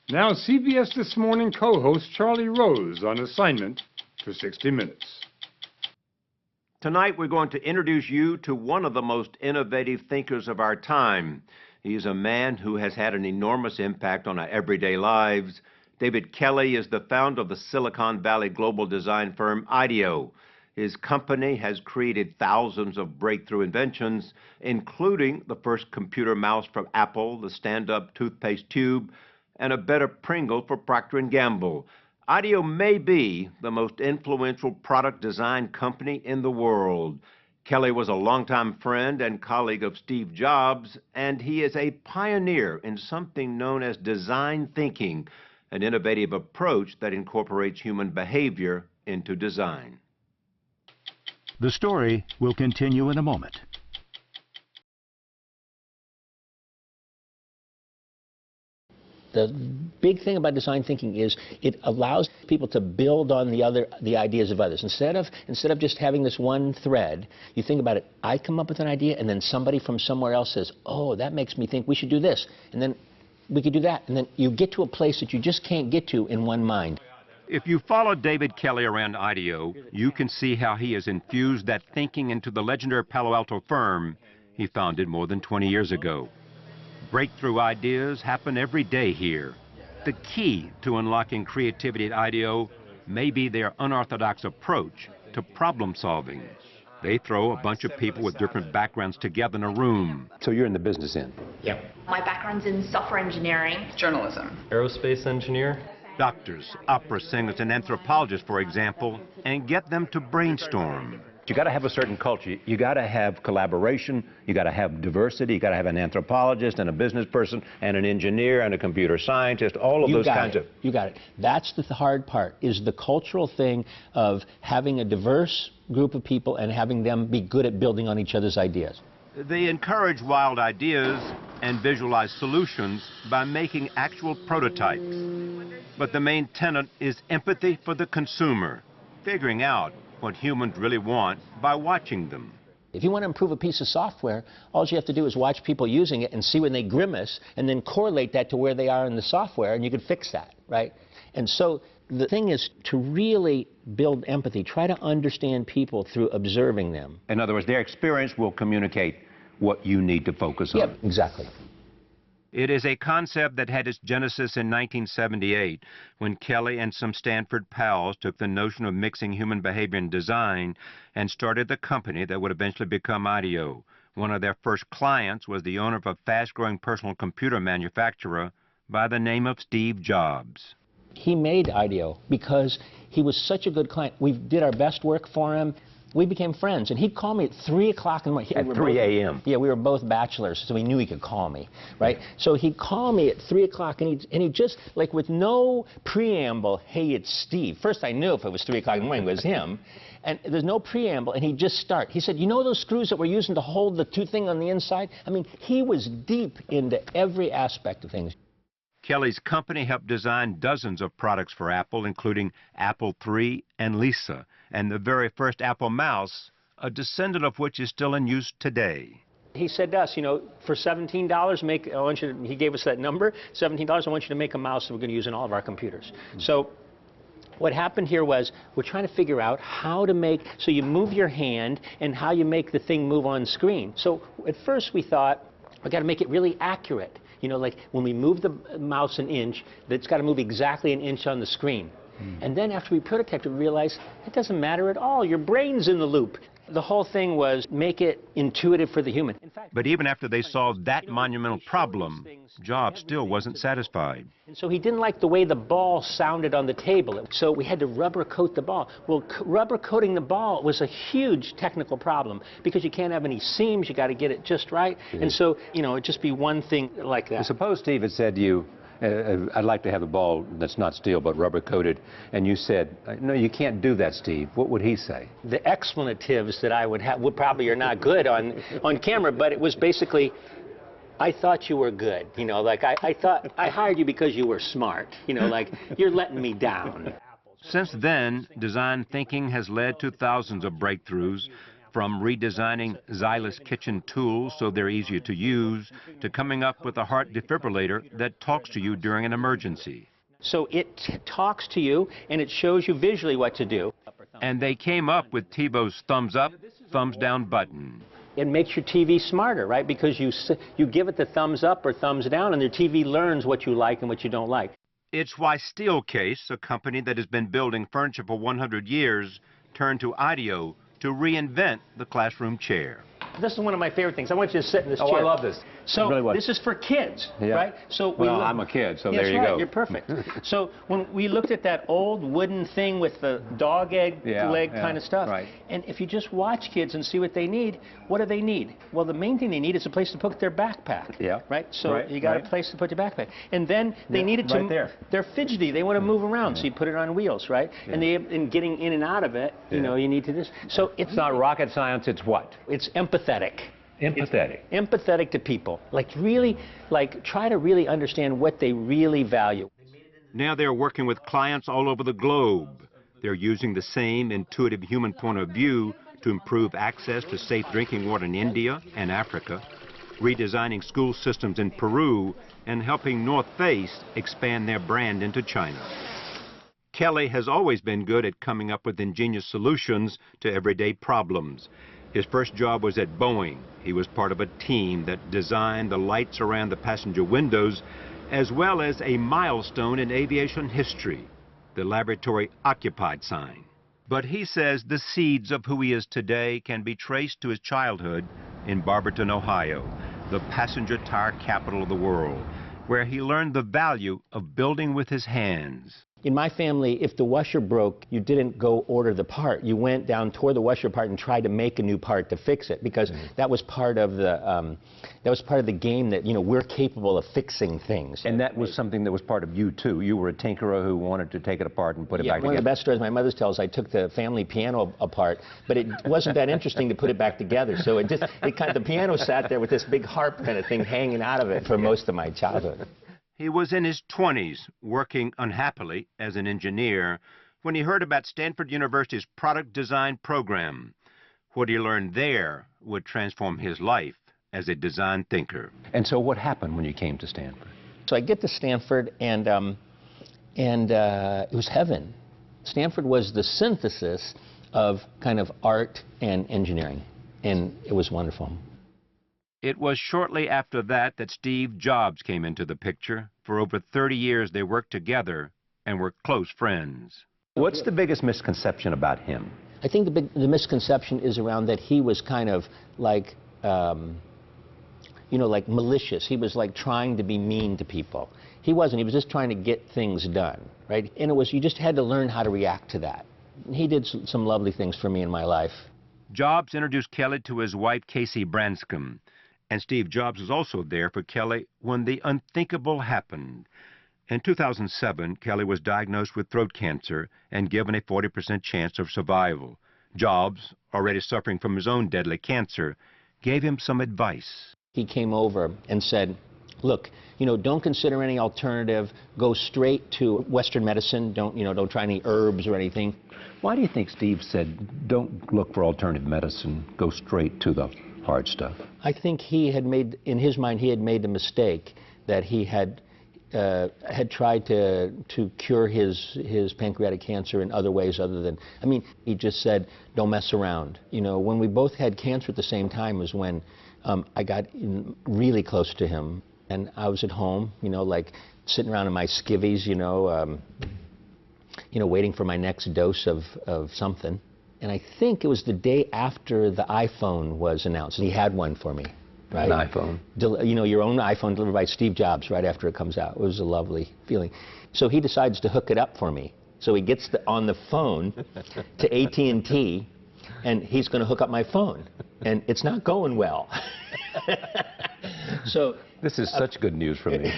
Now CBS This Morning co-host Charlie Rose on assignment for 60 Minutes. Tonight we're going to introduce you to one of the most innovative thinkers of our time. He's a man who has had an enormous impact on our everyday lives. David Kelley is the founder of the Silicon Valley global design firm IDEO. His company has created thousands of breakthrough inventions, including the first computer mouse from Apple, the stand-up toothpaste tube, and a better Pringle for Procter & Gamble. IDEO may be the most influential product design company in the world. Kelley was a longtime friend and colleague of Steve Jobs, and he is a pioneer in something known as design thinking, an innovative approach that incorporates human behavior into design. The story will continue in a moment. The big thing about design thinking is it allows people to build on the ideas of others. Instead of just having this one thread, you think about it, I come up with an idea and then somebody from somewhere else says, oh, that makes me think we should do this. And then we could do that. And then you get to a place that you just can't get to in one mind. If you follow David Kelley around IDEO, you can see how he has infused that thinking into the legendary Palo Alto firm he founded more than 20 years ago. Breakthrough ideas happen every day here. The key to unlocking creativity at IDEO may be their unorthodox approach to problem solving. They throw a bunch of people with different backgrounds together in a room. So you're in the business end? Yep. My background's in software engineering. Journalism. Aerospace engineer. Doctors, opera singers, and anthropologists, for example, and get them to brainstorm. You got to have a certain culture. You got to have collaboration. You got to have diversity. You got to have an anthropologist and a business person and an engineer and a computer scientist. All of those kinds of. You got it. That's the hard part. Is the cultural thing of having a diverse group of people and having them be good at building on each other's ideas. They encourage wild ideas and visualize solutions by making actual prototypes. But the main tenet is empathy for the consumer, figuring out what humans really want by watching them. If you want to improve a piece of software, all you have to do is watch people using it and see when they grimace and then correlate that to where they are in the software, and you can fix that, right? And so the thing is to really build empathy. Try to understand people through observing them. In other words, their experience will communicate what you need to focus on. Yep, exactly. It is a concept that had its genesis in 1978 when Kelley and some Stanford pals took the notion of mixing human behavior and design and started the company that would eventually become IDEO. One of their first clients was the owner of a fast-growing personal computer manufacturer by the name of Steve Jobs. He made IDEO because he was such a good client. We did our best work for him. We became friends, and he'd call me at 3 o'clock in the morning. At 3 a.m.? Yeah, we were both bachelors, so he knew he could call me, right? So he'd call me at 3 o'clock, and he'd just, like with no preamble, hey, it's Steve. First I knew if it was 3 o'clock in the morning, it was him. And there's no preamble, and he'd just start. He said, you know those screws that we're using to hold the two thing on the inside? I mean, he was deep into every aspect of things. Kelley's company helped design dozens of products for Apple, including Apple III and Lisa, and the very first Apple mouse, a descendant of which is still in use today. He said to us, you know, for $17, he gave us that number, $17, I want you to make a mouse that we're going to use in all of our computers. So what happened here was we're trying to figure out how to make, so you move your hand and how you make the thing move on screen. So at first we thought, we got to make it really accurate. You know, like when we move the mouse an inch, it's got to move exactly an inch on the screen. And then after we prototyped it, we realized it doesn't matter at all. Your brain's in the loop. The whole thing was make it intuitive for the human. In fact, but even after they solved that monumental problem, Jobs still wasn't satisfied. And so he didn't like the way the ball sounded on the table. So we had to rubber coat the ball. Well, rubber coating the ball was a huge technical problem because you can't have any seams. You got to get it just right. And so, you know, it'd just be one thing like that. Suppose Steve had said to you, I'd like to have a ball that's not steel but rubber coated, and you said, no, you can't do that, Steve. What would he say? The expletives that I would have would probably are not good on camera, but it was basically, I thought you were good. You know, like I thought I hired you because you were smart. You know, like you're letting me down. Since then, design thinking has led to thousands of breakthroughs, from redesigning Xylus kitchen tools so they're easier to use, to coming up with a heart defibrillator that talks to you during an emergency. So it talks to you and it shows you visually what to do. And they came up with TiVo's thumbs up, thumbs down button. It makes your TV smarter, right? Because you give it the thumbs up or thumbs down, and your TV learns what you like and what you don't like. It's why Steelcase, a company that has been building furniture for 100 years, turned to IDEO to reinvent the classroom chair. This is one of my favorite things. I want you to sit in this chair. Oh, I love this. So Really this is for kids, Yeah. right? So Well, I'm a kid, so Yes, there you right, go. You're perfect. So when we looked at that old wooden thing with the dog leg kind of stuff, right. and if you just watch kids and see what they need, what do they need? Well, the main thing they need is a place to put their backpack. Yeah. Right. So Right, you got right. a place to put your backpack, and then they need it to. right there. They're fidgety. They want to move around, so you put it on wheels, right? And in getting in and out of it, you know, you need to this. So It's not rocket science, it's what? it's empathetic. Empathetic. Empathetic to people. Like really, like try to really understand what they really value. Now they're working with clients all over the globe. They're using the same intuitive human point of view to improve access to safe drinking water in India and Africa, redesigning school systems in Peru, and helping North Face expand their brand into China. Kelley has always been good at coming up with ingenious solutions to everyday problems. His first job was at Boeing. He was part of a team that designed the lights around the passenger windows, as well as a milestone in aviation history, the laboratory occupied sign. But he says the seeds of who he is today can be traced to his childhood in Barberton, Ohio, the passenger tire capital of the world, where he learned the value of building with his hands. In my family, if the washer broke, you didn't go order the part. You went down, tore the washer apart, and tried to make a new part to fix it, because that was part of the game that, you know, we're capable of fixing things. And that was something that was part of you, too. You were a tinkerer who wanted to take it apart and put it back together. One of the best stories my mother tells, I took the family piano apart, but it wasn't that interesting to put it back together. So the piano sat there with this big harp kind of thing hanging out of it for most of my childhood. He was in his 20s, working unhappily as an engineer, when he heard about Stanford University's product design program. What he learned there would transform his life as a design thinker. And so what happened when you came to Stanford? So I get to Stanford, and it was heaven. Stanford was the synthesis of kind of art and engineering, and it was wonderful. It was shortly after that that Steve Jobs came into the picture. For over 30 years, they worked together and were close friends. What's the biggest misconception about him? I think the misconception is around that he was kind of like, you know, like malicious. He was like trying to be mean to people. He wasn't. He was just trying to get things done, right? And it was, you just had to learn how to react to that. He did some lovely things for me in my life. Jobs introduced Kelley to his wife, Casey Branscombe. And Steve Jobs was also there for Kelley when the unthinkable happened. In 2007, Kelley was diagnosed with throat cancer and given a 40% chance of survival. Jobs, already suffering from his own deadly cancer, gave him some advice. He came over and said, look, you know, don't consider any alternative. Go straight to Western medicine. Don't try any herbs or anything. Why do you think Steve said, don't look for alternative medicine, go straight to the hard stuff? I think he had made, in his mind, he had made a mistake that he had tried to cure his pancreatic cancer in other ways other than, I mean, he just said, don't mess around. You know, when we both had cancer at the same time was when I got really close to him. And I was at home, you know, like sitting around in my skivvies, you know, waiting for my next dose of something. And I think it was the day after the iPhone was announced. He had one for me. Right? An iPhone. You know, your own iPhone delivered by Steve Jobs right after it comes out. It was a lovely feeling. So he decides to hook it up for me. So he gets on the phone to AT&T, and he's going to hook up my phone. And it's not going well. So This is such good news for me.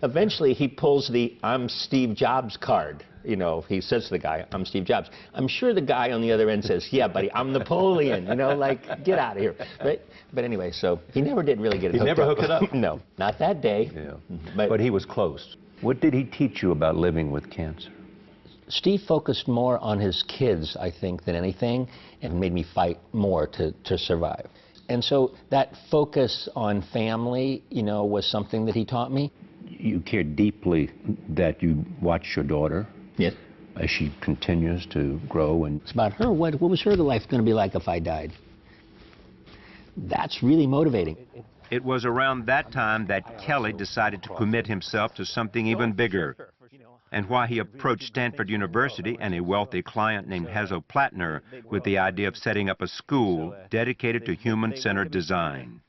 eventually he pulls the I'm Steve Jobs card. You know, he says to the guy, I'm Steve Jobs. I'm sure the guy on the other end says, yeah, buddy, I'm Napoleon. You know, like, get out of here. Right? But anyway, so he never did really get it hooked up. He never hooked it up? No, not that day. Yeah. But But he was close. What did he teach you about living with cancer? Steve focused more on his kids, I think, than anything, and made me fight more to survive. And so that focus on family, you know, was something that he taught me. You care deeply that you watch your daughter. Yes. As she continues to grow. And It's about her. What was her life going to be like if I died? That's really motivating. It was around that time that Kelley decided to commit himself to something even bigger. And why he approached Stanford University and a wealthy client named Hasso Plattner with the idea of setting up a school dedicated to human-centered design.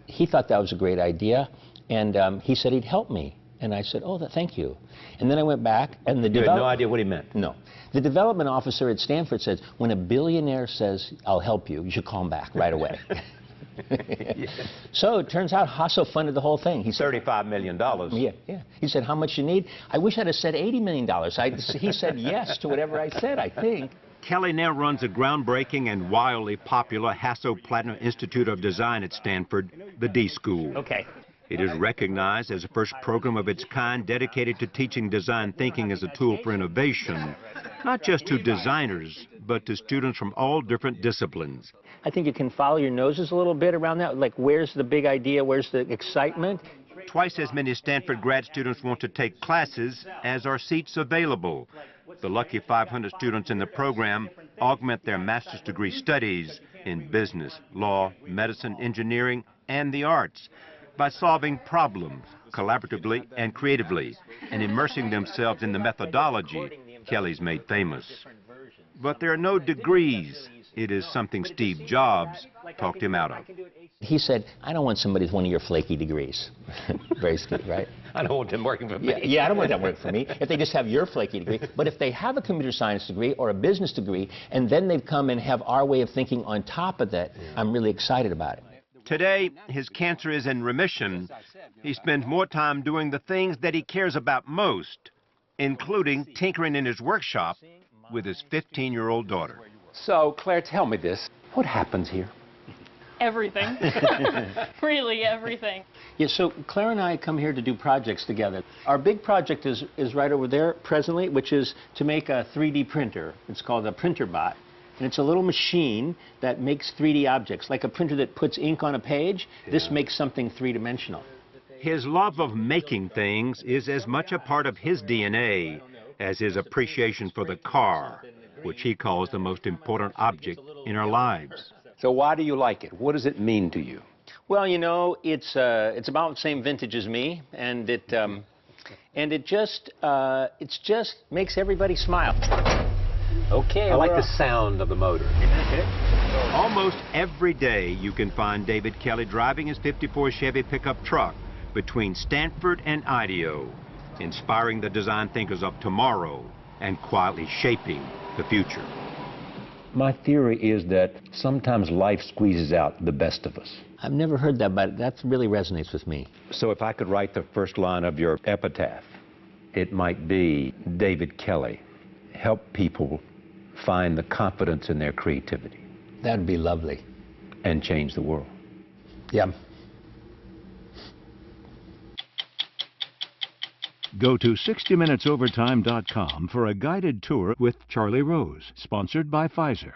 He thought that was a great idea, and he said he'd help me. And I said, oh, thank you. And then I went back, and the You had no idea what he meant? No. The development officer at Stanford said, when a billionaire says, I'll help you, you should call him back right away. So it turns out Hasso funded the whole thing. He said, $35 million. Yeah. He said, how much you need? I wish I'd have said $80 million. He said yes to whatever I said, I think. Kelley now runs a groundbreaking and wildly popular Hasso Plattner Institute of Design at Stanford, the D School. Okay. It is recognized as the first program of its kind dedicated to teaching design thinking as a tool for innovation, not just to designers, but to students from all different disciplines. I think you can follow your noses a little bit around that, like where's the big idea, where's the excitement? Twice as many Stanford grad students want to take classes as are seats available. The lucky 500 students in the program augment their master's degree studies in business, law, medicine, engineering, and the arts by solving problems collaboratively and creatively and immersing themselves in the methodology Kelley's made famous. But there are no degrees. It is something Steve Jobs talked him out of. He said, I don't want somebody with one of your flaky degrees. Very sweet, right? I don't want them working for me. Yeah, I don't want them working for me. If they just have your flaky degree. But if they have a computer science degree or a business degree, and then they've come and have our way of thinking on top of that, I'm really excited about it. Today, his cancer is in remission. He spends more time doing the things that he cares about most, including tinkering in his workshop with his 15-year-old daughter. so, Claire, tell me this. What happens here? Everything. Really everything. Yeah, so Claire and I come here to do projects together. Our big project is right over there presently, which is to make a 3D printer. It's called a printer bot. And it's a little machine that makes 3D objects, like a printer that puts ink on a page. This makes something three-dimensional. His love of making things is as much a part of his DNA as his appreciation for the car, which he calls the most important object in our lives. So why do you like it? What does it mean to you? Well, you know, it's about the same vintage as me, and it just makes everybody smile. Okay. I like the sound of the motor. Almost every day you can find David Kelley driving his '54 Chevy pickup truck between Stanford and IDEO, inspiring the design thinkers of tomorrow and quietly shaping the future. My theory is that sometimes life squeezes out the best of us. I've never heard that, but that really resonates with me. So if I could write the first line of your epitaph, it might be, David Kelley, help people find the confidence in their creativity. That'd be lovely. And change the world. Yeah. Go to 60minutesovertime.com for a guided tour with Charlie Rose, sponsored by Pfizer.